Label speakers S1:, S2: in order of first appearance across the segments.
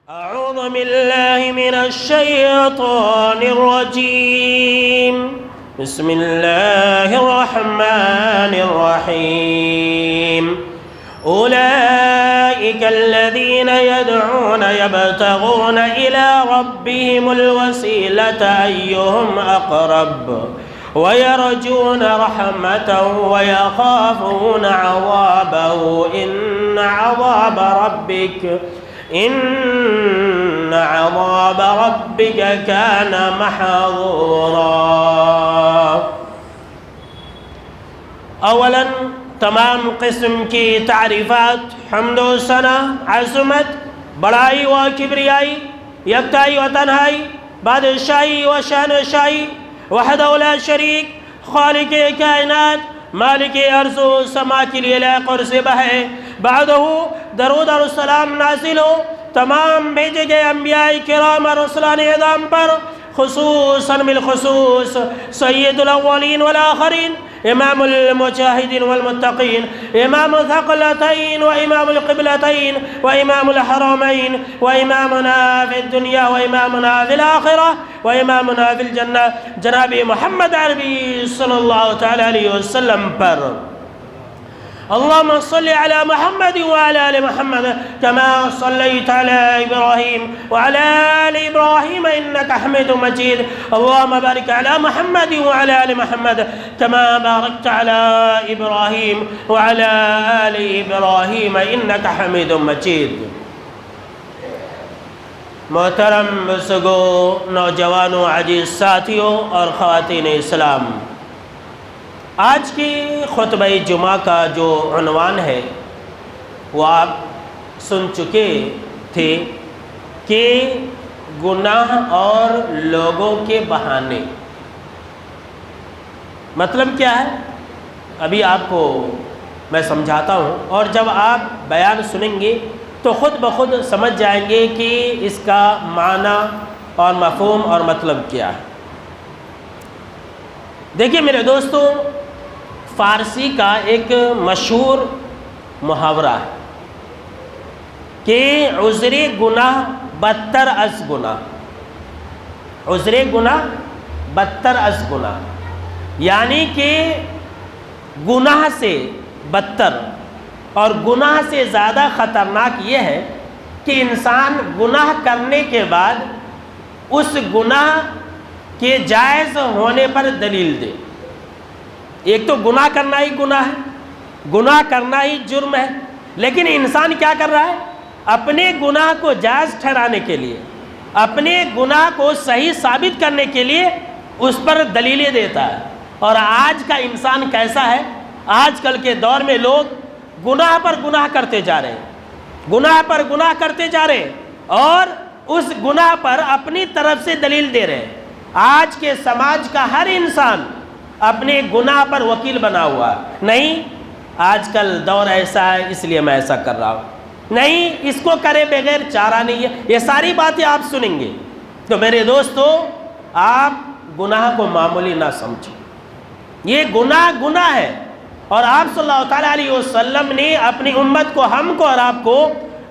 S1: أعوذ بالله من الشيطان الرجيم بسم الله الرحمن الرحيم أولئك الذين يدعون يبتغون إلى ربهم الوسيلة أيهم أقرب ويرجون رحمته ويخافون عذابه إن عذاب ربك كان محظورا۔ اولا تمام قسم کی تعریفات، حمد و ثنا، عظمت، بڑائی و کبریائی، یکتائی و تنہائی، بادشاہی و شہنشاہی، وحدہ لا شریک، خالق کائنات، مالک ارض و سما کے لیے لائق اور زیبہ ہے۔ بعدہ درود اور سلام نازل ہو تمام بھیجے گئے انبیاء کرام اور رسولان اعظام پر، خصوصاً بالخصوص سید الاولین والآخرین، امام المجاہدین والمتقین، امام الثقلتین و امام القبلتین و امام الحرمین و امامنا فی الدنیا و امامنا فی الآخرہ و امامنا فی الجنہ جناب محمد عربی صلی اللہ تعالی علیہ وسلم پر۔ اللهم صل على محمد وعلى آل محمد كما صليت على إبراهيم وعلى آل إبراهيم إنك حميد مجيد، اللهم بارك على محمد وعلى آل محمد كما باركت على إبراهيم وعلى آل إبراهيم إنك حميد مجيد۔ محترم بزرگوں، نوجوانوں، عزیز ساتھیوں اور خواتین اسلام، آج کی خطبہ جمعہ کا جو عنوان ہے وہ آپ سن چکے تھے کہ گناہ اور لوگوں کے بہانے۔ مطلب کیا ہے ابھی آپ کو میں سمجھاتا ہوں، اور جب آپ بیان سنیں گے تو خود بخود سمجھ جائیں گے کہ اس کا معنی اور مفہوم اور مطلب کیا ہے۔ دیکھیے میرے دوستو، فارسی کا ایک مشہور محاورہ ہے کہ عذر گناہ بدتر از گناہ، عذر گناہ بدتر از گناہ، یعنی کہ گناہ سے بدتر اور گناہ سے زیادہ خطرناک یہ ہے کہ انسان گناہ کرنے کے بعد اس گناہ کے جائز ہونے پر دلیل دے۔ ایک تو گناہ کرنا ہی گناہ ہے، گناہ کرنا ہی جرم ہے، لیکن انسان کیا کر رہا ہے؟ اپنے گناہ کو جائز ٹھہرانے کے لیے، اپنے گناہ کو صحیح ثابت کرنے کے لیے اس پر دلیلیں دیتا ہے۔ اور آج کا انسان کیسا ہے؟ آج کل کے دور میں لوگ گناہ پر گناہ کرتے جا رہے ہیں، گناہ پر گناہ کرتے جا رہے ہیں اور اس گناہ پر اپنی طرف سے دلیل دے رہے ہیں۔ آج کے سماج کا ہر انسان اپنے گناہ پر وکیل بنا ہوا ہے۔ نہیں، آج کل دور ایسا ہے اس لیے میں ایسا کر رہا ہوں، نہیں اس کو کرے بغیر چارہ نہیں ہے، یہ ساری باتیں آپ سنیں گے۔ تو میرے دوستو، آپ گناہ کو معمولی نہ سمجھیں، یہ گناہ ہے، اور آپ صلی اللہ تعالیٰ علیہ وسلم نے اپنی امت کو، ہم کو اور آپ کو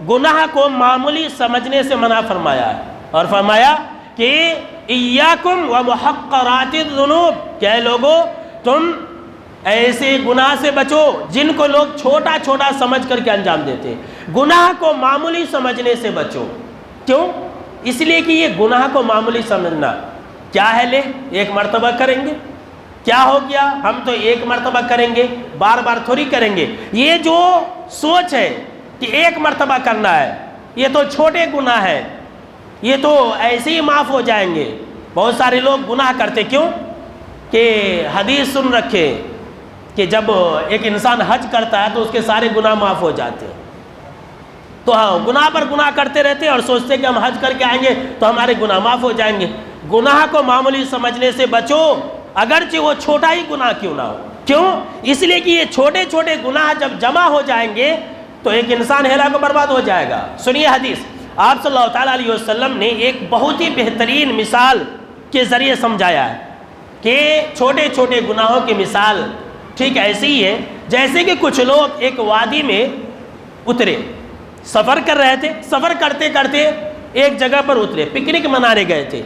S1: گناہ کو معمولی سمجھنے سے منع فرمایا ہے، اور فرمایا کہ ایاکم ومحقرات الذنوب، کہ لوگوں تم ایسے گناہ سے بچو جن کو لوگ چھوٹا چھوٹا سمجھ کر کے انجام دیتے ہیں۔ گناہ کو معمولی سمجھنے سے بچو۔ کیوں؟ اس لیے کہ یہ گناہ کو معمولی سمجھنا کیا ہے، لے ایک مرتبہ کریں گے کیا ہو گیا، ہم تو ایک مرتبہ کریں گے، بار بار تھوڑی کریں گے۔ یہ جو سوچ ہے کہ ایک مرتبہ کرنا ہے، یہ تو چھوٹے گناہ ہے، یہ تو ایسے ہی معاف ہو جائیں گے۔ بہت سارے لوگ گناہ کرتے کیوں کہ حدیث سن رکھے کہ جب ایک انسان حج کرتا ہے تو اس کے سارے گناہ معاف ہو جاتے ہیں، تو ہاں گناہ پر گناہ کرتے رہتے ہیں اور سوچتے کہ ہم حج کر کے آئیں گے تو ہمارے گناہ معاف ہو جائیں گے۔ گناہ کو معمولی سمجھنے سے بچو، اگرچہ وہ چھوٹا ہی گناہ کیوں نہ ہو۔ کیوں؟ اس لیے کہ یہ چھوٹے چھوٹے گناہ جب جمع ہو جائیں گے تو ایک انسان ہلاک و برباد ہو جائے گا۔ سنیے حدیث، آپ صلی اللہ تعالیٰ علیہ وسلم نے ایک بہت ہی بہترین مثال کے ذریعے سمجھایا ہے کہ چھوٹے چھوٹے گناہوں کی مثال ٹھیک ایسے ہی ہے جیسے کہ کچھ لوگ ایک وادی میں اترے، سفر کر رہے تھے، سفر کرتے کرتے ایک جگہ پر اترے، پکنک منانے گئے تھے،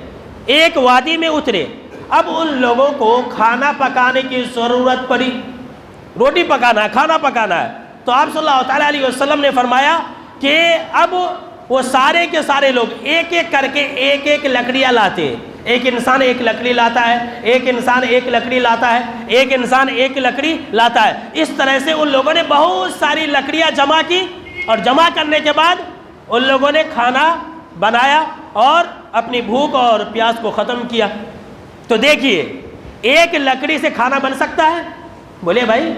S1: ایک وادی میں اترے. اب ان لوگوں کو کھانا پکانے کی ضرورت پڑی، روٹی پکانا ہے، کھانا پکانا ہے. تو آپ صلی اللہ تعالیٰ علیہ وسلم نے فرمایا کہ اب وہ سارے کے سارے لوگ ایک ایک کر کے ایک ایک لکڑیاں لاتے ہیں. ایک انسان ایک لکڑی لاتا ہے، ایک انسان ایک لکڑی لاتا ہے، ایک انسان ایک لکڑی لاتا ہے. اس طرح سے ان لوگوں نے بہت ساری لکڑیاں جمع کی، اور جمع کرنے کے بعد ان لوگوں نے کھانا بنایا اور اپنی بھوک اور پیاس کو ختم کیا. تو دیکھیے، ایک لکڑی سے کھانا بن سکتا ہے؟ بولے بھائی،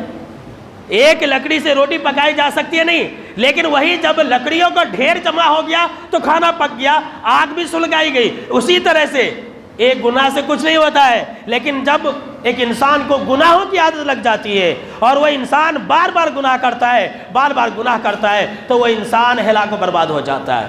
S1: ایک لکڑی سے روٹی پکائی جا سکتی ہے؟ نہیں. لیکن وہی جب لکڑیوں کا ڈھیر جمع ہو گیا تو کھانا پک گیا، آگ بھی سلگائی گئی. اسی طرح سے ایک گناہ سے کچھ نہیں ہوتا ہے، لیکن جب ایک انسان کو گناہوں کی عادت لگ جاتی ہے اور وہ انسان بار بار گناہ کرتا ہے، بار بار گناہ کرتا ہے، تو وہ انسان ہلاک و برباد ہو جاتا ہے.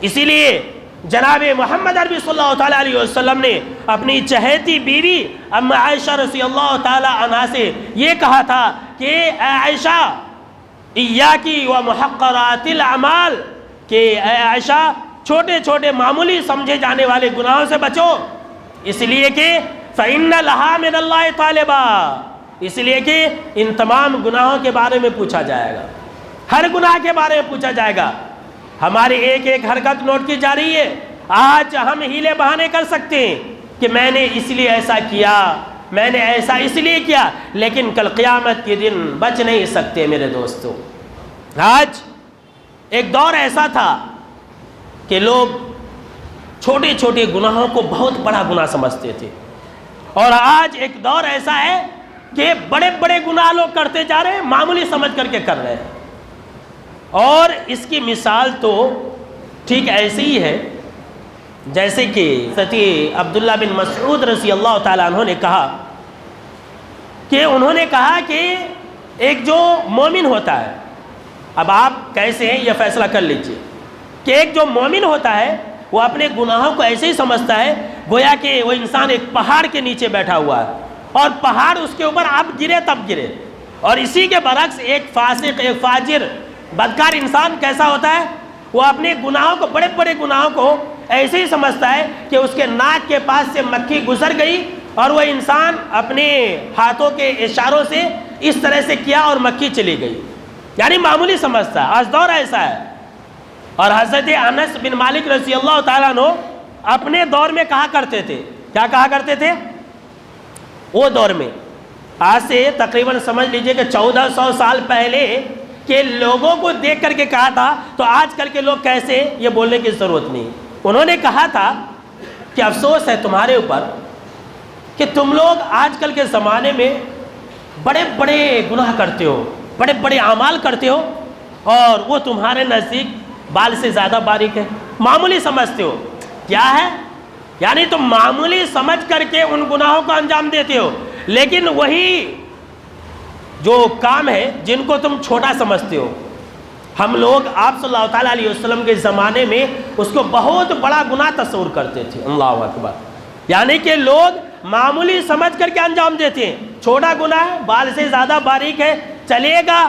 S1: اسی لیے جناب محمد عربی صلی اللہ تعالیٰ علیہ وسلم نے اپنی چہیتی بیوی ام عائشہ رضی اللہ تعالیٰ عنہا سے یہ کہا تھا کہ اے عائشہ، ایاکی و محقرات الاعمال، کہ اے عائشہ چھوٹے چھوٹے معمولی سمجھے جانے والے گناہوں سے بچو، اس لیے کہ فإن لہا من اللہ طالبا، اس لیے کہ ان تمام گناہوں کے بارے میں پوچھا جائے گا، ہر گناہ کے بارے میں پوچھا جائے گا. ہماری ایک ایک حرکت نوٹ کی جا رہی ہے. آج ہم ہیلے بہانے کر سکتے ہیں کہ میں نے اس لیے ایسا کیا، میں نے ایسا اس لیے کیا، لیکن کل قیامت کے دن بچ نہیں سکتے میرے دوستو. آج ایک دور ایسا تھا کہ لوگ چھوٹے چھوٹے گناہوں کو بہت بڑا گناہ سمجھتے تھے، اور آج ایک دور ایسا ہے کہ بڑے بڑے گناہ لوگ کرتے جا رہے ہیں، معمولی سمجھ کر کے کر رہے ہیں. اور اس کی مثال تو ٹھیک ایسی ہی ہے جیسے کہ حضرت عبداللہ بن مسعود رضی اللہ تعالیٰ عنہ نے کہا کہ ایک جو مومن ہوتا ہے، اب آپ کیسے ہیں یہ فیصلہ کر لیجئے، کہ ایک جو مومن ہوتا ہے وہ اپنے گناہوں کو ایسے ہی سمجھتا ہے گویا کہ وہ انسان ایک پہاڑ کے نیچے بیٹھا ہوا ہے اور پہاڑ اس کے اوپر اب گرے تب گرے. اور اسی کے برعکس ایک فاسق، ایک فاجر، بدکار انسان کیسا ہوتا ہے؟ وہ اپنے گناہوں کو، بڑے بڑے گناہوں کو ایسے ہی سمجھتا ہے کہ اس کے ناک کے پاس سے مکھی گزر گئی اور وہ انسان اپنے ہاتھوں کے اشاروں سے اس طرح سے کیا اور مکھی چلی گئی، یعنی معمولی سمجھتا ہے. آج دور ایسا ہے. اور حضرت انس بن مالک رضی اللہ تعالیٰ عنہ اپنے دور میں کہا کرتے تھے، کیا کہا کرتے تھے وہ دور میں؟ آج سے تقریباً سمجھ لیجئے کہ 1400 سال پہلے کہ لوگوں کو دیکھ کر کے کہا تھا، تو آج کل کے لوگ کیسے، یہ بولنے کی ضرورت نہیں. انہوں نے کہا تھا کہ افسوس ہے تمہارے اوپر کہ تم لوگ آج کل کے زمانے میں بڑے بڑے گناہ کرتے ہو، بڑے بڑے اعمال کرتے ہو، اور وہ تمہارے نزدیک بال سے زیادہ باریک ہے، معمولی سمجھتے ہو. کیا ہے؟ یعنی تم معمولی سمجھ کر کے ان گناہوں کو انجام دیتے ہو، لیکن وہی جو کام ہے جن کو تم چھوٹا سمجھتے ہو، ہم لوگ آپ صلی اللہ تعالیٰ علیہ وسلم کے زمانے میں اس کو بہت بڑا گناہ تصور کرتے تھے. اللہ اکبر. یعنی کہ لوگ معمولی سمجھ کر کے انجام دیتے ہیں، چھوٹا گناہ ہے، بال سے زیادہ باریک ہے، چلے گا،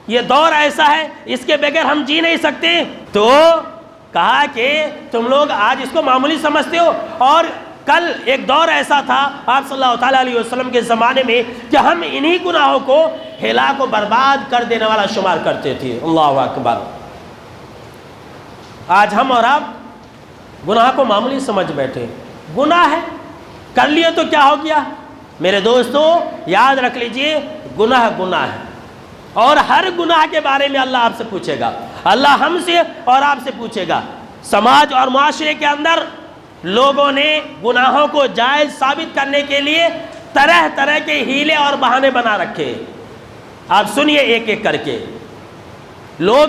S1: یہ دور ایسا ہے، اس کے بغیر ہم جی نہیں سکتے. تو کہا کہ تم لوگ آج اس کو معمولی سمجھتے ہو، اور کل ایک دور ایسا تھا آپ صلی اللہ تعالیٰ علیہ وسلم کے زمانے میں کہ ہم انہی گناہوں کو ہلاک و برباد کر دینے والا شمار کرتے تھے. اللہ اکبر. آج ہم اور آپ گناہ کو معمولی سمجھ بیٹھے. گناہ ہے، کر لیے تو کیا ہو گیا؟ میرے دوستو یاد رکھ لیجئے، گناہ گناہ ہے، اور ہر گناہ کے بارے میں اللہ آپ سے پوچھے گا، اللہ ہم سے اور آپ سے پوچھے گا. سماج اور معاشرے کے اندر لوگوں نے گناہوں کو جائز ثابت کرنے کے لیے طرح طرح کے ہیلے اور بہانے بنا رکھے. آپ سنیے ایک ایک کر کے. لوگ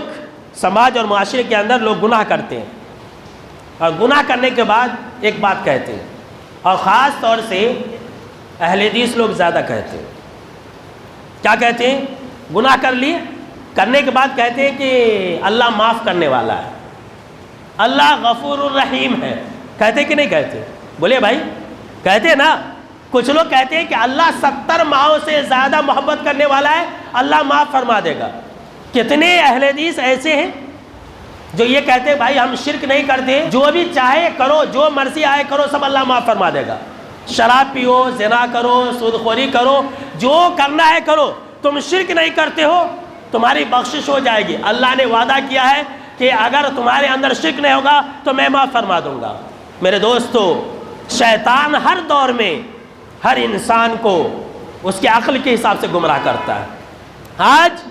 S1: سماج اور معاشرے کے اندر لوگ گناہ کرتے ہیں، اور گناہ کرنے کے بعد ایک بات کہتے ہیں، اور خاص طور سے اہل حدیث لوگ زیادہ کہتے ہیں. کیا کہتے ہیں؟ گناہ کر لیے، کرنے کے بعد کہتے ہیں کہ اللہ معاف کرنے والا ہے، اللہ غفور الرحیم ہے. کہتے کہ نہیں کہتے؟ بولے بھائی، کہتے نا. کچھ لوگ کہتے ہیں کہ اللہ 70 ماؤں سے زیادہ محبت کرنے والا ہے، اللہ معاف فرما دے گا. کتنے اہل حدیث ایسے ہیں جو یہ کہتے ہیں بھائی ہم شرک نہیں کرتے، جو بھی چاہے کرو، جو مرضی آئے کرو، سب اللہ معاف فرما دے گا. شراب پیو، زنا کرو، سود خوری کرو، جو کرنا ہے کرو، تم شرک نہیں کرتے ہو، تمہاری بخشش ہو جائے گی. اللہ نے وعدہ کیا ہے کہ اگر تمہارے اندر شرک نہیں ہوگا تو میں معاف فرما دوں گا. میرے دوستو، شیطان ہر دور میں ہر انسان کو اس کے عقل کے حساب سے گمراہ کرتا ہے. آج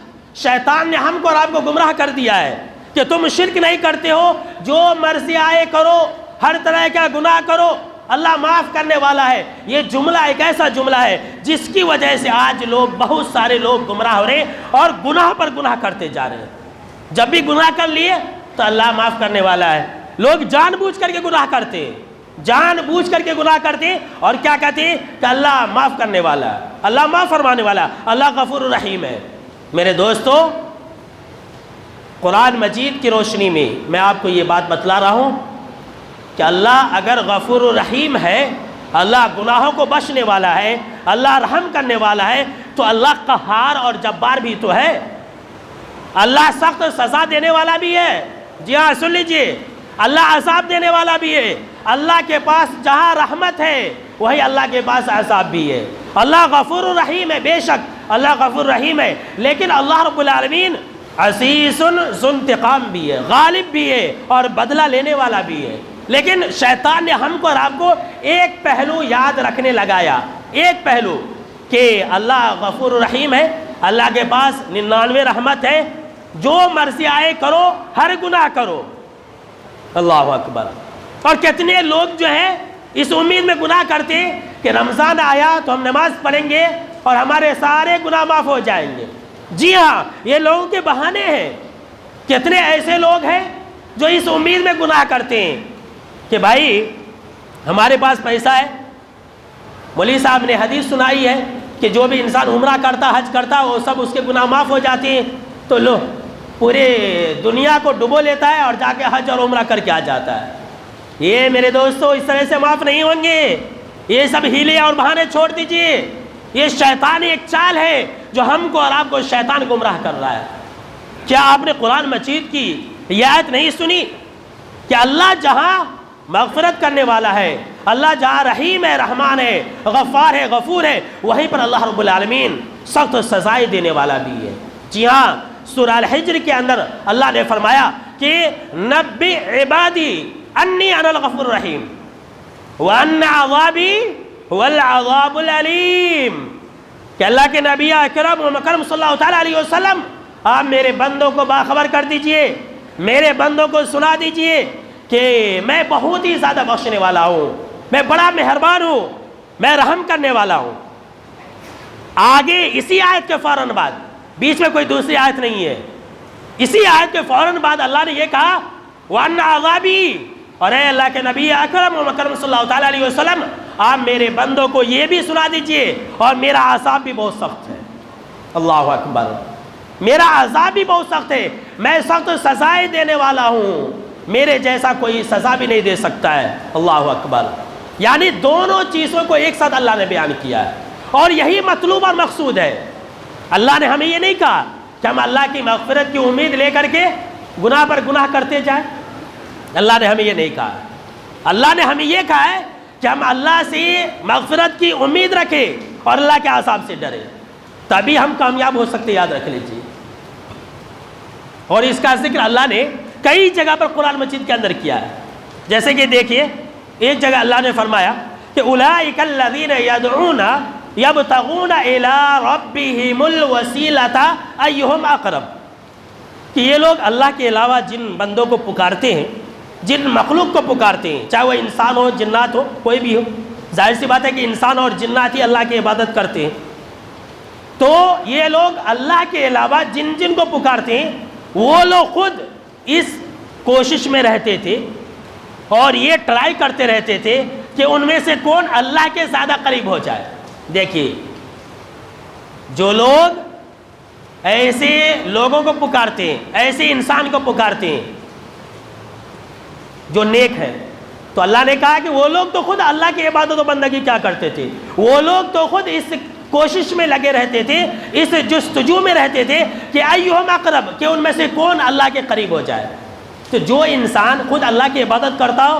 S1: شیطان نے ہم کو اور آپ کو گمراہ کر دیا ہے کہ تم شرک نہیں کرتے ہو، جو مرضی آئے کرو، ہر طرح کا گناہ کرو، اللہ معاف کرنے والا ہے. یہ جملہ ایک ایسا جملہ ہے جس کی وجہ سے آج لوگ، بہت سارے لوگ گمراہ ہو رہے ہیں اور گناہ پر گناہ کرتے جا رہے ہیں. جب بھی گناہ کر لیے تو اللہ معاف کرنے والا ہے. لوگ جان بوجھ کر کے گناہ کرتے ہیں، جان بوجھ کر کے گناہ کرتے ہیں اور کیا کہتے ہیں کہ اللہ معاف کرنے والا ہے، اللہ معاف فرمانے والا ہے، اللہ غفور الرحیم ہے. میرے دوستو، قرآن مجید کی روشنی میں میں آپ کو یہ بات بتلا رہا ہوں کہ اللہ اگر غفور الرحیم ہے، اللہ گناہوں کو بخشنے والا ہے، اللہ رحم کرنے والا ہے، تو اللہ قہار اور جبار بھی تو ہے. اللہ سخت سزا دینے والا بھی ہے. جی ہاں، سن لیجئے، اللہ عذاب دینے والا بھی ہے. اللہ کے پاس جہاں رحمت ہے وہی اللہ کے پاس عذاب بھی ہے. اللہ غفور الرحیم ہے، بے شک اللہ غفور الرحیم ہے، لیکن اللہ رب العالمین عزیز ذو انتقام بھی ہے، غالب بھی ہے اور بدلہ لینے والا بھی ہے. لیکن شیطان نے ہم کو اور آپ کو ایک پہلو یاد رکھنے لگایا، ایک پہلو کہ اللہ غفور الرحیم ہے، اللہ کے پاس 99 رحمت ہے، جو مرضی آئے کرو، ہر گناہ کرو. اللہ اکبر. اور کتنے لوگ جو ہیں اس امید میں گناہ کرتے ہیں کہ رمضان آیا تو ہم نماز پڑھیں گے اور ہمارے سارے گناہ معاف ہو جائیں گے. جی ہاں، یہ لوگوں کے بہانے ہیں. کتنے ایسے لوگ ہیں جو اس امید میں گناہ کرتے ہیں کہ بھائی ہمارے پاس پیسہ ہے. مولوی صاحب نے حدیث سنائی ہے کہ جو بھی انسان عمرہ کرتا، حج کرتا، وہ سب اس کے گناہ معاف ہو جاتے ہیں. تو لو پورے دنیا کو ڈبو لیتا ہے اور جا کے حج اور عمرہ کر کے آ جاتا ہے. یہ میرے دوستو اس طرح سے معاف نہیں ہوں گے. یہ سب ہیلے اور بہانے چھوڑ دیجئے. یہ شیطان ایک چال ہے جو ہم کو اور آپ کو شیطان گمراہ کر رہا ہے. کیا آپ نے قرآن مجید کی یہ آیت نہیں سنی کہ اللہ جہاں مغفرت کرنے والا ہے، اللہ جہاں رحیم ہے، رحمان ہے، غفار ہے، غفور ہے، وہیں پر اللہ رب العالمین سخت سزائیں دینے والا بھی ہے. جی ہاں، سورہ الحجر کے اندر اللہ نے فرمایا کہ نبئ عبادی انی انا الغفور الرحیم وان عذابی هو العذاب العلیم. کہ اللہ کے نبی اکرم و مکرم صلی اللہ تعالیٰ علیہ وسلم، آپ میرے بندوں کو باخبر کر دیجئے، میرے بندوں کو سنا دیجئے کہ میں بہت ہی زیادہ بخشنے والا ہوں، میں بڑا مہربان ہوں، میں رحم کرنے والا ہوں. آگے اسی آیت کے فوراً بعد، بیچ میں کوئی دوسری آیت نہیں ہے، اسی آیت کے فوراً بعد اللہ نے یہ کہا وَأَنَّ عَذَابِي، اور اے اللہ کے نبی اکرم و مکرم صلی اللہ تعالیٰ علیہ وسلم، آپ میرے بندوں کو یہ بھی سنا دیجئے اور میرا عذاب بھی بہت سخت ہے. اللہ اکبر. میرا عذاب بھی بہت سخت ہے، میں سخت سزائیں دینے والا ہوں، میرے جیسا کوئی سزا بھی نہیں دے سکتا ہے. اللہ اکبر. یعنی دونوں چیزوں کو ایک ساتھ اللہ نے بیان کیا ہے اور یہی مطلوب اور مقصود ہے. اللہ نے ہمیں یہ نہیں کہا کہ ہم اللہ کی مغفرت کی امید لے کر کے گناہ پر گناہ کرتے جائیں. اللہ نے ہمیں یہ نہیں کہا. اللہ نے ہمیں یہ کہا ہے کہ ہم اللہ سے مغفرت کی امید رکھیں اور اللہ کے عذاب سے ڈریں، تبھی ہم کامیاب ہو سکتے. یاد رکھ لیجیے. اور اس کا ذکر اللہ نے کئی جگہ پر قرآن مجید کے اندر کیا ہے. جیسے کہ دیکھیے، ایک جگہ اللہ نے فرمایا کہ اولئک الذین یدعون یبتغون الی ربہم الوسیلۃ ایہم اقرب. کہ یہ لوگ اللہ کے علاوہ جن بندوں کو پکارتے ہیں، جن مخلوق کو پکارتے ہیں، چاہے وہ انسان ہو، جنات ہو، کوئی بھی ہو. ظاہر سی بات ہے کہ انسان اور جنات ہی اللہ کی عبادت کرتے ہیں. تو یہ لوگ اللہ کے علاوہ جن جن کو پکارتے ہیں، وہ لوگ خود اس کوشش میں رہتے تھے اور یہ ٹرائی کرتے رہتے تھے کہ ان میں سے کون اللہ کے زیادہ قریب ہو جائے. دیکھیے، جو لوگ ایسے لوگوں کو پکارتے ہیں، ایسے انسان کو پکارتے ہیں جو نیک ہے، تو اللہ نے کہا کہ وہ لوگ تو خود اللہ کی عبادت و بندگی کیا کرتے تھے، وہ لوگ تو خود اس کوشش میں لگے رہتے تھے، اس جستجو میں رہتے تھے کہ ایہم اقرب، کہ ان میں سے کون اللہ کے قریب ہو جائے. تو جو انسان خود اللہ کی عبادت کرتا ہو،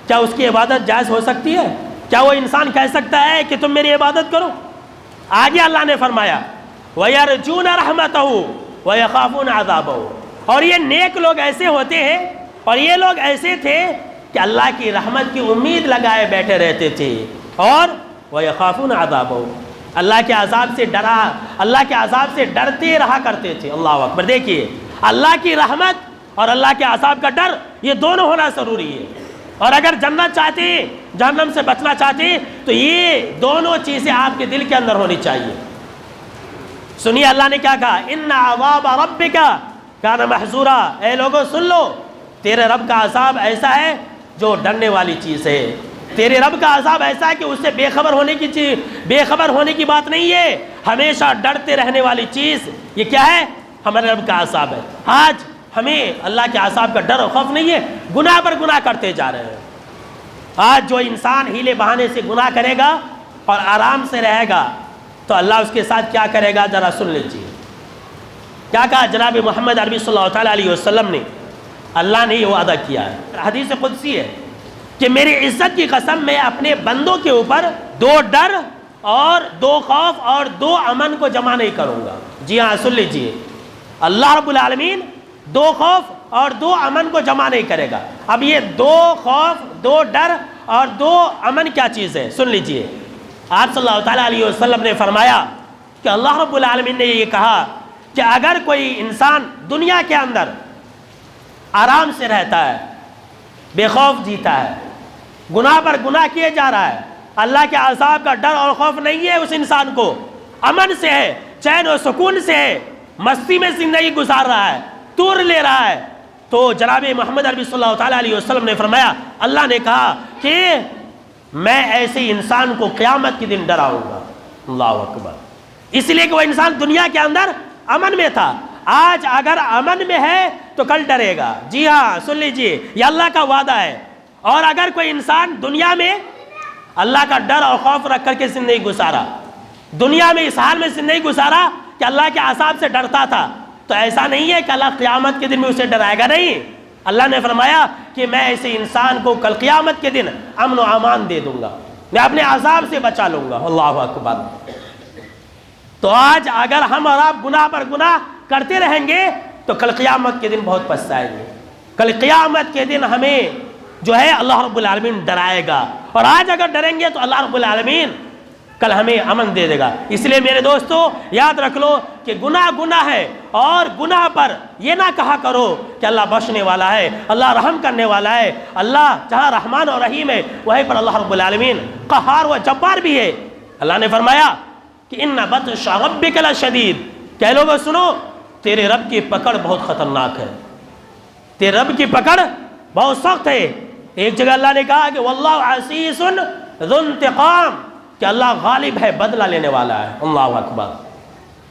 S1: کیا اس کی عبادت جائز ہو سکتی ہے؟ کیا وہ انسان کہہ سکتا ہے کہ تم میری عبادت کرو؟ آگے اللہ نے فرمایا وَيَرْجُونَ رَحْمَتَهُ وَيَخَافُونَ عَذَابَهُ، اور یہ نیک لوگ ایسے ہوتے ہیں، اور یہ لوگ ایسے تھے کہ اللہ کی رحمت کی امید لگائے بیٹھے رہتے تھے، اور وَيَخَافُونَ عَذَابَهُ، اللہ کے عذاب سے اللہ کے عذاب سے ڈرتے رہا کرتے تھے۔ اللہ اکبر! دیکھیے، اللہ کی رحمت اور اللہ کے عذاب کا ڈر، یہ دونوں ہونا ضروری ہے۔ اور اگر جنت چاہتے، جہنم سے بچنا چاہتے، تو یہ دونوں چیزیں آپ کے دل کے اندر ہونی چاہیے۔ سنیے اللہ نے کیا کہا، ان عذاب ربک کان محذورا، اے لوگوں سن لو، تیرے رب کا عذاب ایسا ہے جو ڈرنے والی چیز ہے۔ تیرے رب کا عذاب ایسا ہے کہ اس سے بے خبر ہونے کی بات نہیں ہے، ہمیشہ ڈرتے رہنے والی چیز یہ کیا ہے؟ ہمارے رب کا عذاب ہے۔ آج ہمیں اللہ کے عذاب کا ڈر اور خوف نہیں ہے، گناہ پر گناہ کرتے جا رہے ہیں۔ آج جو انسان ہیلے بہانے سے گناہ کرے گا اور آرام سے رہے گا تو اللہ اس کے ساتھ کیا کرے گا، ذرا سن لیجیے۔ کیا کہا جناب محمد عربی صلی اللہ تعالیٰ علیہ وسلم نے؟ اللہ نے یہ وعدہ کیا ہے، حدیث قدسی ہے کہ میری عزت کی قسم میں اپنے بندوں کے اوپر 2 ڈر اور 2 خوف اور 2 امن کو جمع نہیں کروں گا۔ جی ہاں، سن لیجیے، اللہ رب العالمین 2 خوف اور 2 امن کو جمع نہیں کرے گا۔ اب یہ 2 خوف، 2 ڈر اور 2 امن کیا چیز ہے؟ سن لیجیے۔ آپ صلی اللہ تعالیٰ علیہ وسلم نے فرمایا کہ اللہ رب العالمین نے یہ کہا کہ اگر کوئی انسان دنیا کے اندر آرام سے رہتا ہے، بے خوف جیتا ہے، گناہ پر گناہ کیے جا رہا ہے، اللہ کے عذاب کا ڈر اور خوف نہیں ہے اس انسان کو، امن سے ہے، چین و سکون سے ہے، مستی میں زندگی گزار رہا ہے، تور لے رہا ہے، تو جناب محمد عربی صلی اللہ تعالیٰ علیہ وسلم نے فرمایا، اللہ نے کہا کہ میں ایسے انسان کو قیامت کے دن ڈراؤں گا۔ اللہ اکبر! اس لیے کہ وہ انسان دنیا کے اندر امن میں تھا، آج اگر امن میں ہے تو کل ڈرے گا۔ جی ہاں، سن لیجئے، یہ اللہ کا وعدہ ہے۔ اور اگر کوئی انسان دنیا میں اللہ کا ڈر اور خوف رکھ کر کے زندگی گزارا، دنیا میں اس حال میں زندگی گزارا کہ اللہ کے عذاب سے ڈرتا تھا، تو ایسا نہیں ہے کہ اللہ قیامت کے دن میں اسے ڈرائے گا، نہیں۔ اللہ نے فرمایا کہ میں ایسے انسان کو کل قیامت کے دن امن و امان دے دوں گا، میں اپنے عذاب سے بچا لوں گا۔ اللہ اکبر! تو آج اگر ہم اور آپ گناہ پر گناہ کرتے رہیں گے تو کل قیامت کے دن بہت پچھتائیں گے۔ کل قیامت کے دن ہمیں جو ہے اللہ رب العالمین ڈرائے گا، اور آج اگر ڈریں گے تو اللہ رب العالمین کل ہمیں امن دے دے گا۔ اس لیے میرے دوستو یاد رکھ لو کہ گناہ ہے، اور گناہ پر یہ نہ کہا کرو کہ اللہ بخشنے والا ہے، اللہ رحم کرنے والا ہے۔ اللہ جہاں رحمان اور رحیم ہے وہیں پر اللہ رب العالمین قہار و جبار بھی ہے۔ اللہ نے فرمایا کہ ان بطش ربک لشدید، کہ لوگوں سنو، تیرے رب کی پکڑ بہت خطرناک ہے، تیرے رب کی پکڑ بہت سخت ہے۔ ایک جگہ اللہ نے کہا کہ واللہ عزیز ذو انتقام، کہ اللہ غالب ہے، بدلہ لینے والا ہے۔ اللہ اکبر!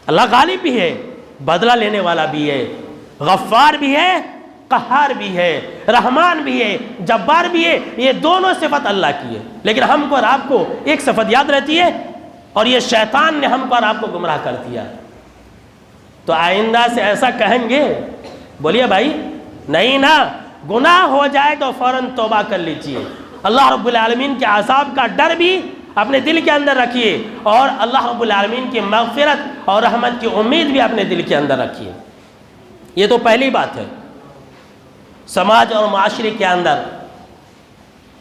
S1: اللہ غالب بھی ہے، بدلہ لینے والا بھی ہے، غفار بھی ہے، قہار بھی ہے، رحمان بھی ہے، جبار بھی ہے۔ یہ دونوں صفت اللہ کی ہے، لیکن ہم کو اور آپ کو ایک صفت یاد رہتی ہے، اور یہ شیطان نے ہم کو اور آپ کو گمراہ کر دیا۔ تو آئندہ سے ایسا کہیں گے؟ بولیے بھائی، نہیں نا، گناہ ہو جائے تو فوراً توبہ کر لیجئے، اللہ رب العالمین کے عذاب کا ڈر بھی اپنے دل کے اندر رکھیے، اور اللہ رب العالمین کی مغفرت اور رحمت کی امید بھی اپنے دل کے اندر رکھیے۔ یہ تو پہلی بات ہے۔ سماج اور معاشرے کے اندر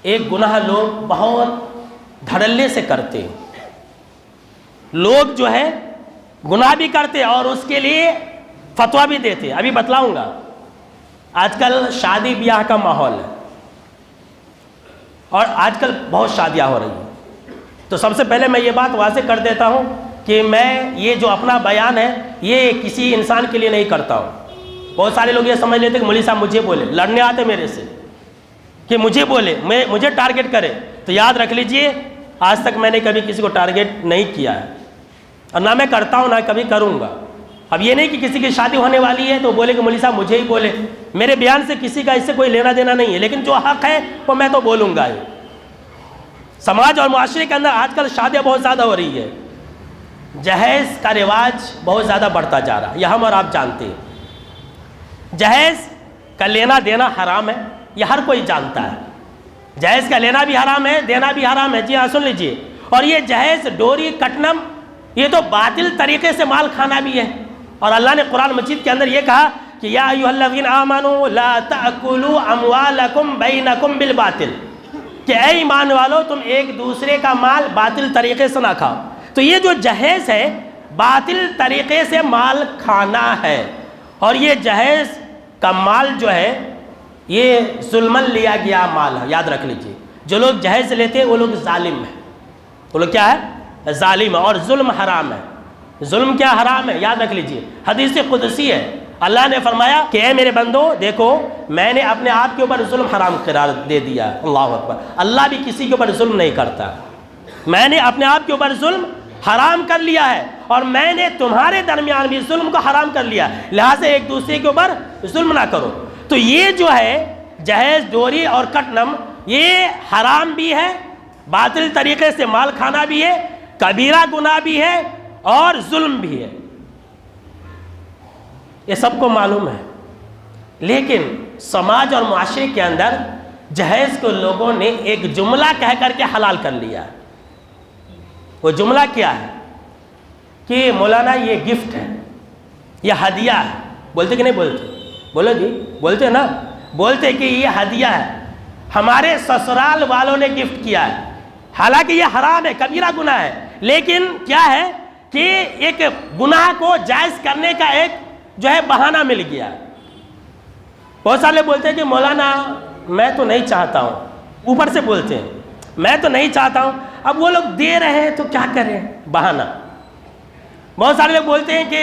S1: ایک گناہ لوگ بہت دھڑلے سے کرتے ہیں، لوگ جو ہے گناہ بھی کرتے اور اس کے لیے فتویٰ بھی دیتے۔ ابھی بتلاؤں گا، آج کل شادی بیاہ کا ماحول ہے، اور آج کل بہت شادیاں ہو رہی ہیں۔ تو سب سے پہلے میں یہ بات واضح کر دیتا ہوں کہ میں یہ جو اپنا بیان ہے یہ کسی انسان کے لیے نہیں کرتا ہوں۔ بہت سارے لوگ یہ سمجھ لیتے کہ مولوی صاحب مجھے بولے، لڑنے آتے میرے سے کہ مجھے بولے، مجھے ٹارگٹ کرے۔ تو یاد رکھ لیجئے، آج تک میں نے کبھی کسی کو ٹارگٹ نہیں کیا ہے، اور نہ میں کرتا ہوں، نہ کبھی کروں گا۔ اب یہ نہیں کہ کسی کی شادی ہونے والی ہے تو بولے کہ مولوی صاحب مجھے ہی بولے، میرے بیان سے کسی کا اس سے کوئی لینا دینا نہیں ہے، لیکن جو حق ہے وہ میں تو بولوں گا ہی۔ سماج اور معاشرے کے اندر آج کل شادیاں بہت زیادہ ہو رہی ہے، جہیز کا رواج بہت زیادہ بڑھتا جا رہا ہے، یہ ہم اور آپ جانتے ہیں۔ جہیز کا لینا دینا حرام ہے، یہ ہر کوئی جانتا ہے. جہیز کا لینا بھی حرام ہے، دینا بھی حرام ہے. جی ہاں سن لیجئے. اور یہ جہیز، ڈوری، کٹنم، یہ تو باطل طریقے سے مال کھانا بھی ہے. اور اللہ نے قرآن مجید کے اندر یہ کہا کہ یا ایھا الذین آمنوا لا تأکلوا اموالکم بینکم بالباطل، کہ اے ایمان والو تم ایک دوسرے کا مال باطل طریقے سے نہ کھاؤ. تو یہ جو جہیز ہے باطل طریقے سے مال کھانا ہے. اور یہ جہیز کا مال جو ہے یہ ظلماً لیا گیا مال ہے، یاد رکھ لیجئے. جو لوگ جہیز لیتے ہیں وہ لوگ ظالم ہیں. وہ لوگ کیا ہے؟ ظالم ہے. اور ظلم حرام ہے. ظلم کیا حرام ہے؟ یاد رکھ لیجئے. حدیث قدسی ہے، اللہ نے فرمایا کہ اے میرے بندو دیکھو میں نے اپنے آپ کے اوپر ظلم حرام قرار دے دیا. اللہ اکبر. اللہ بھی کسی کے اوپر ظلم نہیں کرتا. میں نے اپنے آپ کے اوپر ظلم حرام کر لیا ہے اور میں نے تمہارے درمیان بھی ظلم کو حرام کر لیا، لہٰذا ایک دوسرے کے اوپر ظلم نہ کرو. تو یہ جو ہے جہیز، ڈوری اور کٹنم یہ حرام بھی ہے، باطل طریقے سے مال کھانا بھی ہے، کبیرہ گناہ بھی ہے اور ظلم بھی ہے. یہ سب کو معلوم ہے. لیکن سماج اور معاشرے کے اندر جہیز کو لوگوں نے ایک جملہ کہہ کر کے حلال کر لیا. وہ جملہ کیا ہے کہ مولانا یہ گفٹ ہے، یہ ہدیہ ہے. بولتے کہ نہیں بولتے؟ بولو جی. بولتے نا؟ بولتے کہ یہ ہدیہ ہے، ہمارے سسرال والوں نے گفٹ کیا ہے. حالانکہ یہ حرام ہے، کبیرہ گناہ ہے. لیکن کیا ہے کہ ایک گناہ کو جائز کرنے کا ایک جو ہے بہانہ مل گیا. بہت سارے بولتے ہیں کہ مولانا میں تو نہیں چاہتا ہوں، اوپر سے بولتے ہیں میں تو نہیں چاہتا ہوں، اب وہ لوگ دے رہے ہیں تو کیا کریں، بہانہ. بہت سارے لوگ بولتے ہیں کہ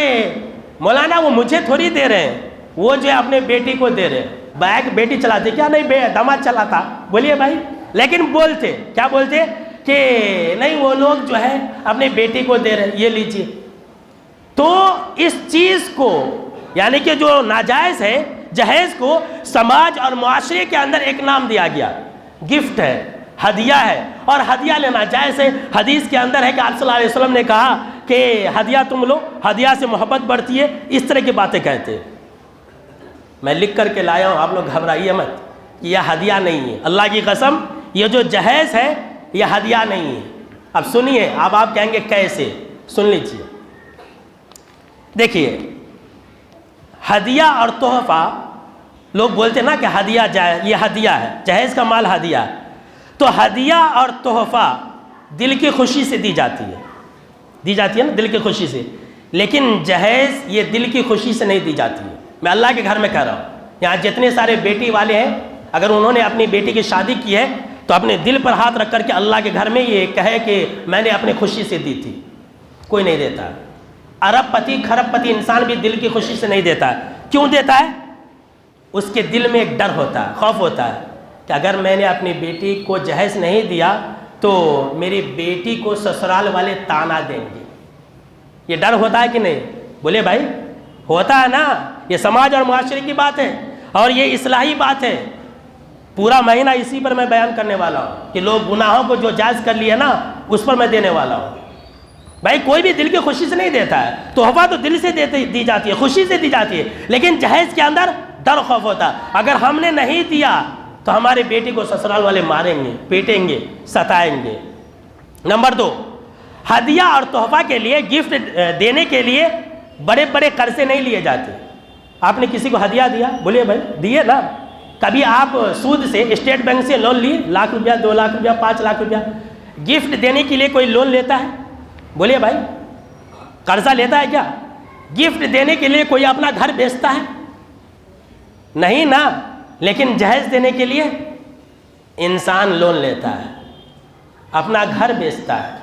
S1: مولانا وہ مجھے تھوڑی دے رہے ہیں، وہ جو ہے اپنے بیٹی کو دے رہے ہیں. بائک بیٹی چلاتے کیا؟ نہیں داماد چلاتا. بولیے بھائی. لیکن بولتے کیا؟ بولتے کہ نہیں وہ لوگ جو ہے اپنے بیٹی کو دے رہے ہیں، یہ لیجیے. تو اس چیز کو یعنی کہ جو ناجائز ہے جہیز کو سماج اور معاشرے کے اندر ایک نام دیا گیا، گفٹ ہے، ہدیہ ہے. اور ہدیہ لینا جائز ہے. حدیث کے اندر ہے کہ آپ صلی اللہ علیہ وسلم نے کہا کہ ہدیہ تم لو، ہدیہ سے محبت بڑھتی ہے. اس طرح کی باتیں کہتے ہیں. میں لکھ کر کے لایا ہوں، آپ لوگ گھبرائیے مت کہ یہ ہدیہ نہیں ہے. اللہ کی قسم یہ جو جہیز ہے یہ ہدیہ نہیں ہے. اب سنیے، اب آپ کہیں گے کیسے؟ سن لیجیے. دیکھیے ہدیہ اور تحفہ، لوگ بولتے ہیں نا کہ ہدیہ یہ ہدیہ ہے، جہیز کا مال ہدیہ ہے. تو ہدیہ اور تحفہ دل کی خوشی سے دی جاتی ہے نا، دل کی خوشی سے. لیکن جہیز یہ دل کی خوشی سے نہیں دی جاتی ہے. میں اللہ کے گھر میں کہہ رہا ہوں، یہاں جتنے سارے بیٹی والے ہیں اگر انہوں نے اپنی بیٹی کی شادی کی ہے تو اپنے دل پر ہاتھ رکھ کر کے اللہ کے گھر میں یہ کہے کہ میں نے اپنی خوشی سے دی تھی. کوئی نہیں دیتا. ارب پتی کھرب پتی انسان بھی دل کی خوشی سے نہیں دیتا. کیوں دیتا ہے؟ اس کے دل میں ایک ڈر ہوتا ہے، خوف ہوتا ہے کہ اگر میں نے اپنی بیٹی کو جہیز نہیں دیا تو میری بیٹی کو سسرال والے تانا دیں گے. یہ ڈر ہوتا ہے کہ نہیں؟ بولے بھائی. ہوتا ہے نا. یہ سماج اور معاشرے کی بات ہے اور یہ اصلاحی بات ہے. پورا مہینہ اسی پر میں بیان کرنے والا ہوں کہ لوگ گناہوں کو جو جائز کر لیے نا اس پر میں دینے والا ہوں. بھائی کوئی بھی دل کی خوشی سے نہیں دیتا ہے. تحفہ تو دل سے دی جاتی ہے، خوشی سے دی جاتی ہے. لیکن جہیز کے اندر ڈر خوف ہوتا ہے، اگر ہم نے نہیں دیا تو ہمارے بیٹی کو سسرال والے ماریں گے، پیٹیں گے، ستائیں گے. نمبر 2، ہدیہ اور تحفہ کے لیے، گفٹ دینے کے لیے بڑے بڑے قرضے نہیں لیے جاتے. آپ نے کسی کو ہدیہ دیا، بولیے بھائی دیے نا. کبھی آپ سود سے اسٹیٹ بینک سے لون لیے، 1 لاکھ روپیہ، 2 لاکھ روپیہ، 5 لاکھ روپیہ. گفٹ دینے کے لیے کوئی لون لیتا ہے؟ بولیے بھائی. قرضہ لیتا ہے کیا؟ گفٹ دینے کے لیے کوئی اپنا گھر بیچتا ہے؟ نہیں نا. لیکن جہیز دینے کے لیے انسان لون لیتا ہے، اپنا گھر بیچتا ہے،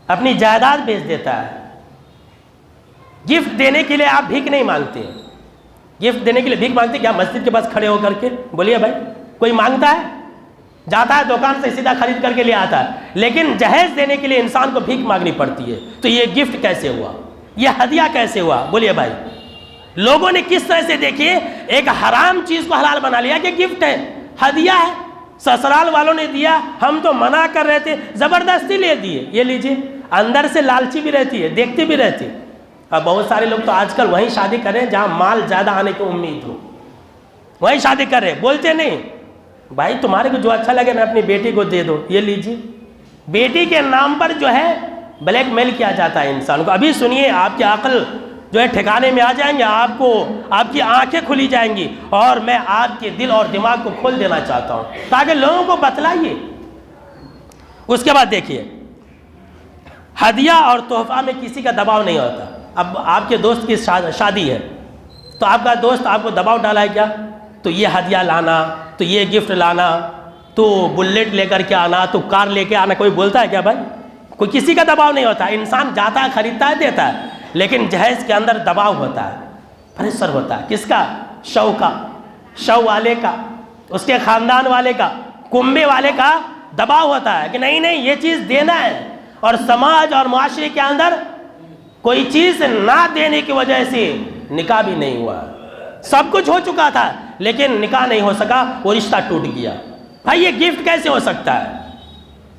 S1: اپنی جائیداد بیچ دیتا ہے. گفٹ دینے کے لیے آپ بھیک نہیں مانگتے. گفٹ دینے کے لیے بھیک مانگتے کیا؟ مسجد کے پاس کھڑے ہو کر کے. بولیے بھائی کوئی مانگتا ہے؟ جاتا ہے دکان سے سیدھا خرید کر کے لے آتا ہے. لیکن جہیز دینے کے لیے انسان کو بھیک مانگنی پڑتی ہے. تو یہ گفٹ کیسے ہوا؟ یہ ہدیہ کیسے ہوا؟ بولیے بھائی. لوگوں نے کس طرح سے دیکھیے ایک حرام چیز کو حلال بنا لیا کہ گفٹ ہے، ہدیہ ہے، سسرال والوں نے دیا، ہم تو منع کر رہے تھے، زبردستی لے دیے. یہ لیجیے. اندر سے لالچی بھی رہتی ہے، دیکھتے بھی رہتے. اب بہت سارے لوگ تو آج کل وہیں شادی کریں جہاں مال زیادہ آنے کی امید ہو. وہیں شادی کر رہے، بولتے نہیں بھائی تمہارے کو جو اچھا لگے نا اپنی بیٹی کو دے دو، یہ لیجیے۔ بیٹی کے نام پر جو ہے بلیک میل کیا جاتا ہے انسان کو۔ ابھی سنیے، آپ کی عقل جو ہے ٹھکانے میں آ جائیں گے، آپ کی آنکھیں کھلی جائیں گی، اور میں آپ کے دل اور دماغ کو کھول دینا چاہتا ہوں تاکہ لوگوں کو بتلائیے۔ اس کے بعد دیکھیے، ہدیہ اور تحفہ میں کسی کا دباؤ نہیں ہوتا۔ اب آپ کے دوست کی شادی ہے تو آپ کا دوست آپ کو دباؤ ڈالا ہے کیا، تو یہ ہدیہ لانا، تو یہ گفٹ لانا، تو بلیٹ لے کر کے آنا، تو کار لے کے آنا، کوئی بولتا ہے کیا بھائی؟ کوئی کسی کا دباؤ نہیں ہوتا۔ انسان جاتا ہے، خریدتا ہے، دیتا ہے، لیکن جہیز کے اندر دباؤ ہوتا ہے، پریشر ہوتا ہے۔ کس کا؟ شو کا، شو والے کا، اس کے خاندان والے کا، کنبے والے کا دباؤ ہوتا ہے کہ نہیں نہیں یہ چیز دینا ہے۔ اور سماج اور معاشرے کے اندر کوئی چیز نہ دینے کی وجہ سے نکاح بھی نہیں ہوا، سب کچھ ہو چکا تھا لیکن نکاح نہیں ہو سکا، وہ رشتہ ٹوٹ گیا۔ بھائی یہ گفٹ کیسے ہو سکتا ہے؟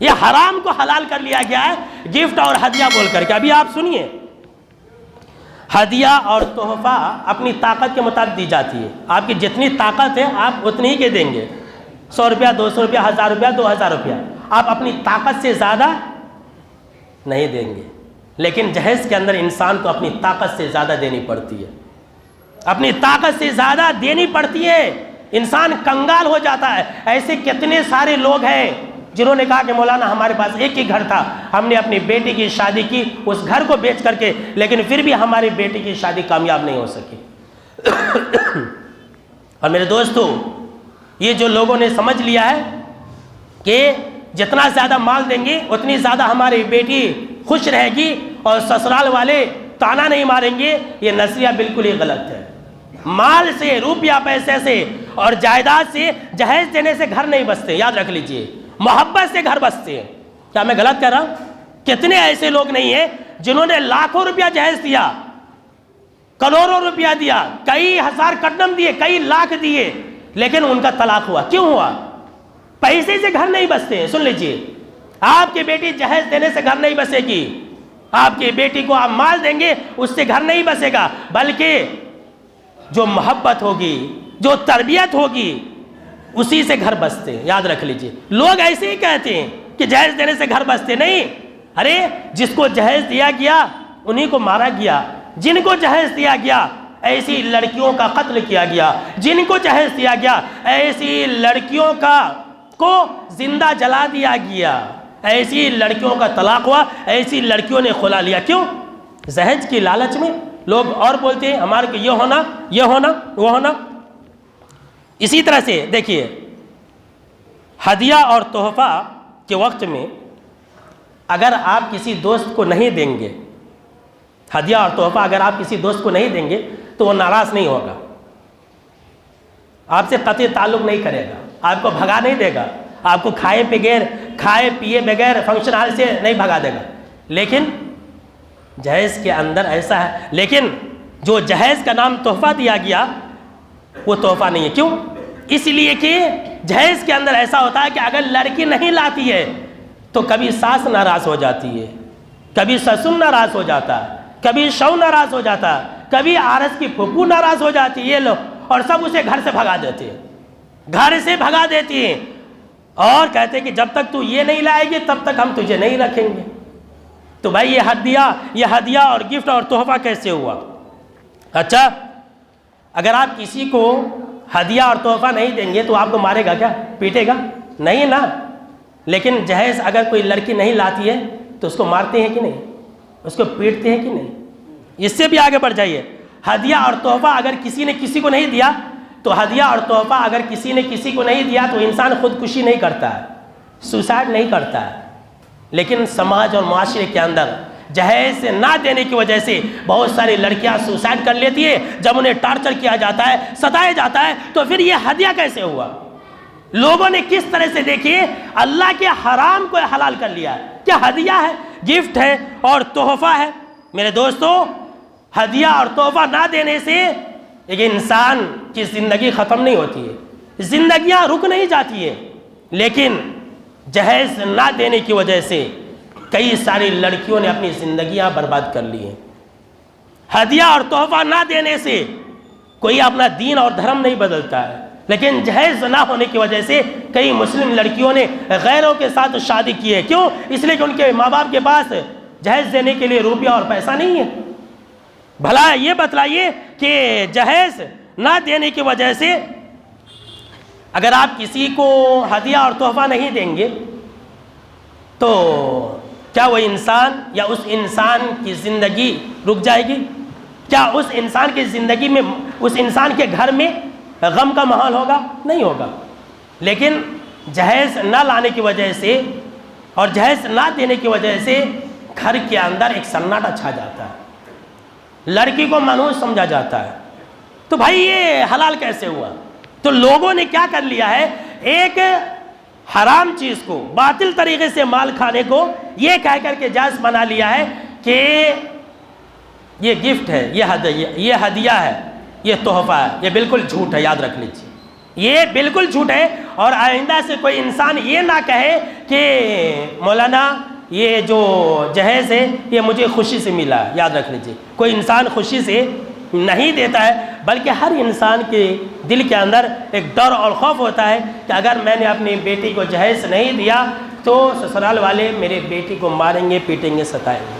S1: یہ حرام کو حلال کر لیا گیا ہے گفٹ اور ہدیہ بول کر کے۔ ابھی آپ سنیے، ہدیہ اور تحفہ اپنی طاقت کے مطابق دی جاتی ہے۔ آپ کی جتنی طاقت ہے آپ اتنی ہی کے دیں گے، 100 روپیہ، 200 روپیہ، 1000 روپیہ، 2000 روپیہ، آپ اپنی طاقت سے زیادہ نہیں دیں گے۔ لیکن جہیز کے اندر انسان کو اپنی طاقت سے زیادہ دینی پڑتی ہے، اپنی طاقت سے زیادہ دینی پڑتی ہے، انسان کنگال ہو جاتا ہے۔ ایسے کتنے سارے لوگ ہیں جنہوں نے کہا کہ مولانا ہمارے پاس ایک ہی گھر تھا، ہم نے اپنی بیٹی کی شادی کی اس گھر کو بیچ کر کے، لیکن پھر بھی ہماری بیٹی کی شادی کامیاب نہیں ہو سکی۔ اور میرے دوستو، یہ جو لوگوں نے سمجھ لیا ہے کہ جتنا زیادہ مال دیں گے اتنی زیادہ ہماری بیٹی خوش رہے گی اور سسرال والے تانا نہیں ماریں گے، یہ نظریہ بالکل ہی غلط ہے۔ مال سے، روپیہ پیسے سے اور جائیداد سے، جہیز دینے سے گھر نہیں بستے، یاد رکھ لیجئے، محبت سے گھر بستے ہیں۔ کیا میں غلط کہہ رہا ہوں؟ کتنے ایسے لوگ نہیں ہیں جنہوں نے لاکھوں روپیہ جہیز دیا، کروڑوں روپیہ دیا، کئی ہزار قدم دیے، کئی لاکھ دیے، لیکن ان کا طلاق ہوا۔ کیوں ہوا؟ پیسے سے گھر نہیں بستے ہیں۔ سن لیجئے، آپ کی بیٹی جہیز دینے سے گھر نہیں بسے گی، آپ کی بیٹی کو آپ مال دیں گے اس سے گھر نہیں بسے گا، بلکہ جو محبت ہوگی، جو تربیت ہوگی، اسی سے گھر بستے ہیں۔ یاد رکھ لیجئے، لوگ ایسے ہی کہتے ہیں کہ جہیز دینے سے گھر بستے نہیں۔ ارے جس کو جہیز دیا گیا انہی کو مارا گیا، جن کو جہیز دیا گیا ایسی لڑکیوں کا قتل کیا گیا، جن کو جہیز دیا گیا ایسی لڑکیوں کو زندہ جلا دیا گیا، ایسی لڑکیوں کا طلاق ہوا، ایسی لڑکیوں نے خلا لیا۔ کیوں؟ جہیز کی لالچ میں لوگ اور بولتے ہیں ہمارے کو یہ ہونا، یہ ہونا، وہ ہونا۔ اسی طرح سے دیکھیے، ہدیہ اور تحفہ کے وقت میں اگر آپ کسی دوست کو نہیں دیں گے، ہدیہ اور تحفہ اگر آپ کسی دوست کو نہیں دیں گے تو وہ ناراض نہیں ہوگا، آپ سے قطعی تعلق نہیں کرے گا، آپ کو بھگا نہیں دے گا، آپ کو کھائے پیے بغیر فنکشن ہال سے نہیں بھگا دے گا۔ لیکن جہیز کے اندر ایسا ہے، لیکن جو جہیز کا نام تحفہ دیا گیا وہ تحفہ نہیں ہے۔ کیوں؟ اس لیے کہ جہیز کے اندر ایسا ہوتا ہے کہ اگر لڑکی نہیں لاتی ہے تو کبھی ساس ناراض ہو جاتی ہے، کبھی سسر ناراض ہو جاتا ہے، کبھی شوہر ناراض ہو جاتا ہے، کبھی آرس کی پھوپھو ناراض ہو جاتی ہے، یہ لوگ، اور سب اسے گھر سے بھگا دیتے ہیں، گھر سے بھگا دیتی ہیں، اور کہتے ہیں کہ جب تک تو یہ نہیں لائے گی تب تک ہم تجھے نہیں رکھیں گے۔ تو بھائی یہ ہدیہ اور گفٹ اور تحفہ کیسے ہوا؟ اچھا، اگر آپ کسی کو ہدیہ اور تحفہ نہیں دیں گے تو آپ کو مارے گا کیا؟ پیٹے گا؟ نہیں نا۔ لیکن جہیز اگر کوئی لڑکی نہیں لاتی ہے تو اس کو مارتے ہیں کہ نہیں؟ اس کو پیٹتے ہیں کہ نہیں؟ اس سے بھی آگے بڑھ جائیے، ہدیہ اور تحفہ اگر کسی نے کسی کو نہیں دیا تو ہدیہ اور تحفہ اگر کسی نے کسی کو نہیں دیا تو انسان خودکشی نہیں کرتا ہے، سوسائڈ نہیں کرتا ہے۔ لیکن سماج اور معاشرے کے اندر جہیز نہ دینے کی وجہ سے بہت ساری لڑکیاں سوسائڈ کر لیتی ہے۔ جب انہیں ٹارچر کیا جاتا ہے، ستایا جاتا ہے، تو پھر یہ ہدیہ کیسے ہوا؟ لوگوں نے کس طرح سے دیکھیے اللہ کے حرام کو حلال کر لیا۔ کیا ہدیہ ہے، گفٹ ہے اور تحفہ ہے؟ میرے دوستو، ہدیہ اور تحفہ نہ دینے سے ایک انسان کی زندگی ختم نہیں ہوتی ہے، زندگیاں رک نہیں جاتی ہیں، لیکن جہیز نہ دینے کی وجہ سے کئی ساری لڑکیوں نے اپنی زندگیاں برباد کر لی ہیں۔ ہدیہ اور تحفہ نہ دینے سے کوئی اپنا دین اور دھرم نہیں بدلتا ہے، لیکن جہیز نہ ہونے کی وجہ سے کئی مسلم لڑکیوں نے غیروں کے ساتھ شادی کی ہے. کیوں؟ اس لیے کہ ان کے ماں باپ کے پاس جہیز دینے کے لیے روپیہ اور پیسہ نہیں ہے. بھلا یہ بتلائیے کہ جہیز نہ دینے کی وجہ سے اگر آپ کسی کو ہدیہ اور تحفہ نہیں دیں گے تو کیا وہ انسان یا اس انسان کی زندگی رک جائے گی؟ کیا اس انسان کی زندگی میں، اس انسان کے گھر میں غم کا ماحول ہوگا؟ نہیں ہوگا. لیکن جہیز نہ لانے کی وجہ سے اور جہیز نہ دینے کی وجہ سے گھر کے اندر ایک سناٹا چھا جاتا ہے، لڑکی کو منحوس سمجھا جاتا ہے. تو بھائی یہ حلال کیسے ہوا؟ تو لوگوں نے کیا کر لیا ہے، ایک حرام چیز کو، باطل طریقے سے مال کھانے کو یہ کہہ کر کے جائز بنا لیا ہے کہ یہ گفٹ ہے، یہ ہدیہ ہے، یہ تحفہ ہے. یہ بالکل جھوٹ ہے، یاد رکھ لیجیے، یہ بالکل جھوٹ ہے. اور آئندہ سے کوئی انسان یہ نہ کہے کہ مولانا یہ جو جہیز ہے یہ مجھے خوشی سے ملا ہے. یاد رکھ لیجیے، کوئی انسان خوشی سے نہیں دیتا ہے، بلکہ ہر انسان کے دل کے اندر ایک ڈر اور خوف ہوتا ہے کہ اگر میں نے اپنی بیٹی کو جہیز نہیں دیا تو سسرال والے میرے بیٹی کو ماریں گے، پیٹیں گے، ستائیں گے.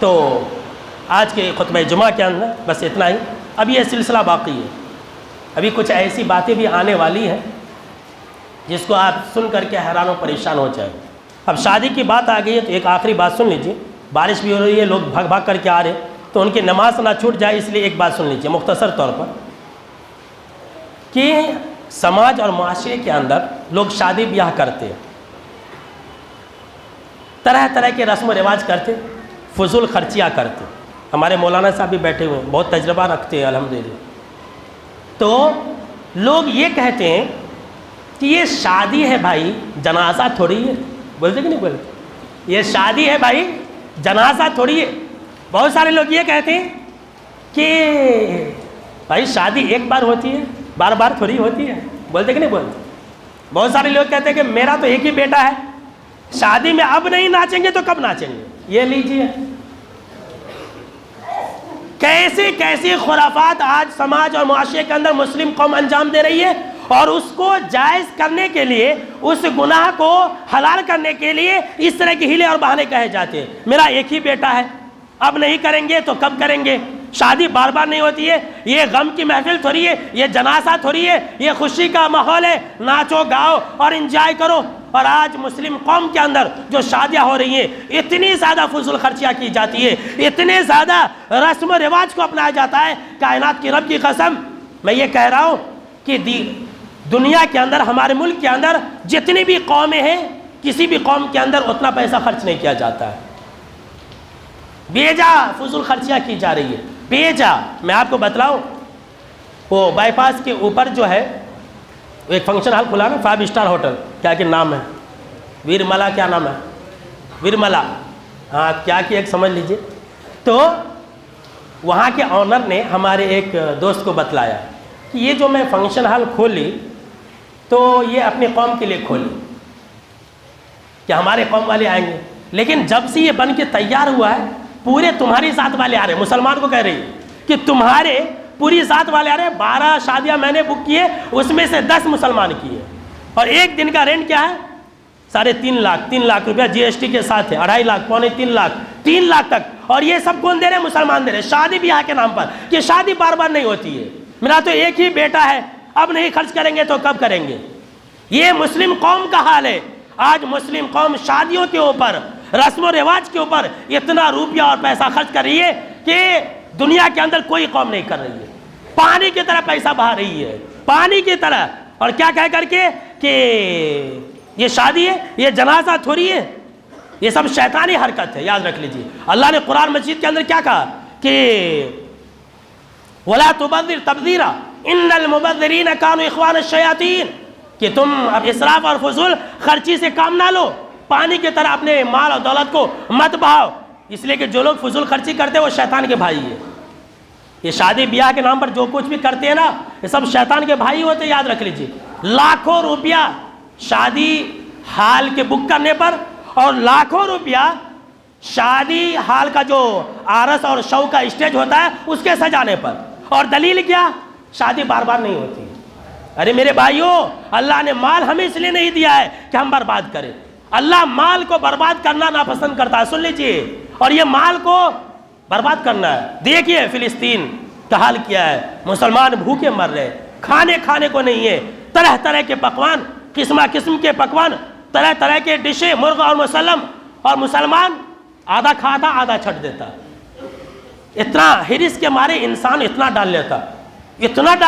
S1: تو آج کے خطبہ جمعہ کے اندر بس اتنا ہی. اب یہ سلسلہ باقی ہے، ابھی کچھ ایسی باتیں بھی آنے والی ہیں جس کو آپ سن کر کے حیران و پریشان ہو جائیں. اب شادی کی بات آ گئی ہے تو ایک آخری بات سن لیجیے. بارش بھی ہو رہی ہے، لوگ بھاگ بھاگ کر کے آ رہے ہیں تو ان کی نماز نہ چھوٹ جائے، اس لیے ایک بات سن لیجیے مختصر طور پر کہ سماج اور معاشرے کے اندر لوگ شادی بیاہ کرتے ہیں، طرح طرح کے رسم و رواج کرتے، فضول خرچیاں کرتے. ہمارے مولانا صاحب بھی بیٹھے ہوئے ہیں، بہت تجربہ رکھتے ہیں الحمدللہ. تو لوگ یہ کہتے ہیں کہ یہ شادی ہے بھائی، جنازہ تھوڑی ہے. بولتے کہ نہیں بولتے؟ یہ شادی ہے بھائی، جنازہ تھوڑی ہے. بہت سارے لوگ یہ کہتے ہیں کہ بھائی شادی ایک بار ہوتی ہے، بار بار تھوڑی ہوتی ہے. بولتے کہ نہیں بولتے؟ بہت سارے لوگ کہتے ہیں کہ میرا تو ایک ہی بیٹا ہے، شادی میں اب نہیں ناچیں گے تو کب ناچیں گے؟ یہ لیجیے، کیسی کیسی خرافات آج سماج اور معاشرے کے اندر مسلم قوم انجام دے رہی ہے، اور اس کو جائز کرنے کے لیے، اس گناہ کو حلال کرنے کے لیے اس طرح کی ہیلے اور بہانے کہے جاتے ہیں. میرا ایک ہی بیٹا ہے، اب نہیں کریں گے تو کب کریں گے؟ شادی بار بار نہیں ہوتی ہے، یہ غم کی محفل تھوڑی ہے، یہ جنازہ تھوڑی ہے، یہ خوشی کا ماحول ہے، ناچو گاؤ اور انجوائے کرو. اور آج مسلم قوم کے اندر جو شادیاں ہو رہی ہیں، اتنی زیادہ فضول خرچیاں کی جاتی ہے، اتنے زیادہ رسم و رواج کو اپنایا جاتا ہے. کائنات کی رب کی قسم میں یہ کہہ رہا ہوں کہ دنیا کے اندر، ہمارے ملک کے اندر جتنی بھی قومیں ہیں، کسی بھی قوم کے اندر اتنا پیسہ خرچ نہیں کیا جاتا ہے. بیجا فضول خرچیاں کی جا رہی ہے، بیجا. میں آپ کو بتلاؤں، وہ بائی پاس کے اوپر جو ہے ایک فنکشن ہال کھلا نا، 5 اسٹار ہوٹل، کیا کہ نام ہے، ویرملا، کیا نام ہے؟ ویرملا. ہاں، کیا کہ ایک سمجھ لیجئے. تو وہاں کے آنر نے ہمارے ایک دوست کو بتلایا کہ یہ جو میں فنکشن ہال کھولی تو یہ اپنی قوم کے لیے کھولی کہ ہمارے قوم والے آئیں گے، لیکن جب سے یہ بن کے تیار ہوا ہے پورے تمہاری ذات والے آ رہے ہیں. مسلمان کو کہہ رہی کہ تمہارے پوری ذات والے آ رہے ہیں. 12 شادیاں میں نے بک کیے، اس میں سے 10 مسلمان کی ہے، اور ایک دن کا رینٹ کیا ہے؟ 3.5 لاکھ روپیہ جی ایس ٹی کے ساتھ ہے. 2.5 لاکھ، 3 لاکھ تک. اور یہ سب کون دے رہے ہیں؟ مسلمان دے رہے ہیں، شادی بیاہ کے نام پر، کہ شادی بار بار نہیں ہوتی ہے، میرا تو ایک ہی بیٹا ہے، اب نہیں خرچ کریں گے تو کب کریں گے؟ یہ مسلم قوم کا حال ہے. آج مسلم قوم شادیوں کے اوپر، رسم و رواج کے اوپر اتنا روپیہ اور پیسہ خرچ کر رہی ہے کہ دنیا کے اندر کوئی قوم نہیں کر رہی ہے. پانی کی طرح پیسہ بہا رہی ہے، پانی کی طرح. اور کیا کہہ کر کے کہ یہ شادی ہے، یہ جنازہ تھوڑی ہے. یہ سب شیطانی حرکت ہے، یاد رکھ لیجیے. اللہ نے قرآن مجید کے اندر کیا کہا کہ وَلَا تُبَذِّرْ تَبْذِيرًا إِنَّ الْمُبَذِّرِينَ كَانُوا إِخْوَانَ الشَّيَاطِينَ، کہ تم اب اسراف اور فضول خرچی سے کام نہ لو، پانی کی طرح اپنے مال اور دولت کو مت بہاؤ، اس لیے کہ جو لوگ فضول خرچی کرتے ہیں وہ شیطان کے بھائی ہیں. یہ شادی بیاہ کے نام پر جو کچھ بھی کرتے ہیں نا، یہ سب شیطان کے بھائی ہوتے ہیں، یاد رکھ لیجیے. لاکھوں روپیہ شادی ہال کے بک کرنے پر، اور لاکھوں روپیہ شادی ہال کا جو عرس اور شو کا اسٹیج ہوتا ہے اس کے سجانے پر. اور دلیل کیا؟ شادی بار بار نہیں ہوتی. ارے میرے بھائیوں، اللہ نے مال ہمیں اس لیے نہیں دیا ہے کہ ہم برباد کریں. اللہ مال کو برباد کرنا ناپسند کرتا ہے. سن لیجئے، اور یہ مال کو برباد کرنا ہے. دیکھیے فلسطین کا حال کیا ہے، مسلمان بھوکے مر رہے، کھانے کو نہیں ہے، طرح طرح کے پکوان، قسم کے پکوان، طرح طرح کے ڈشیں، مرغ اور مسلم، اور مسلمان آدھا کھاتا آدھا چھٹ دیتا. اتنا حرص کے مارے انسان اتنا ڈال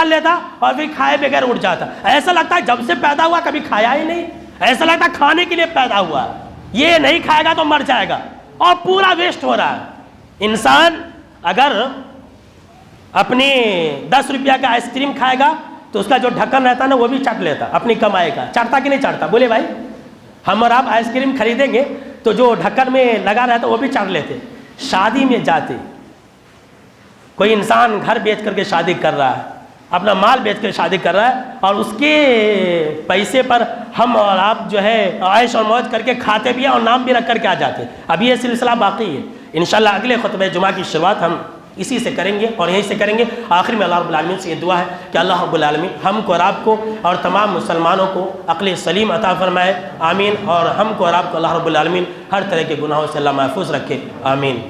S1: لیتا اور پھر کھائے بغیر اٹھ جاتا. ایسا لگتا ہے جب سے پیدا ہوا کبھی کھایا ہی نہیں. ایسا لگتا ہے کھانے کے لیے پیدا ہوا، یہ نہیں کھائے گا تو مر جائے گا، اور پورا ویسٹ ہو رہا ہے. انسان اگر اپنی 10 روپیہ کا آئس کریم کھائے گا تو اس کا جو ڈھکن رہتا ہے نا وہ بھی چٹ لیتا اپنی کمائی کا. چٹتا کہ نہیں چٹتا؟ بولے بھائی، ہم اور آپ آئس کریم خریدیں گے تو جو ڈھکن میں لگا رہتا وہ بھی چٹ لیتے. شادی میں جاتے، کوئی انسان گھر بیچ کر کے شادی کر رہا ہے، اپنا مال بیچ کر شادی کر رہا ہے، اور اس کے پیسے پر ہم اور آپ جو ہے عیش اور موج کر کے کھاتے بھی ہیں اور نام بھی رکھ کر کے آ جاتے. اب یہ سلسلہ باقی ہے. انشاءاللہ اگلے خطبہ جمعہ کی شروعات ہم اسی سے کریں گے اور یہیں سے کریں گے. آخر میں اللہ رب العالمین سے یہ دعا ہے کہ اللہ رب العالمین ہم کو اور آپ کو اور تمام مسلمانوں کو عقل سلیم عطا فرمائے. آمین. اور ہم کو اور آپ کو اللہ رب العالمین ہر طرح کے گناہوں سے اللہ محفوظ رکھے. آمین.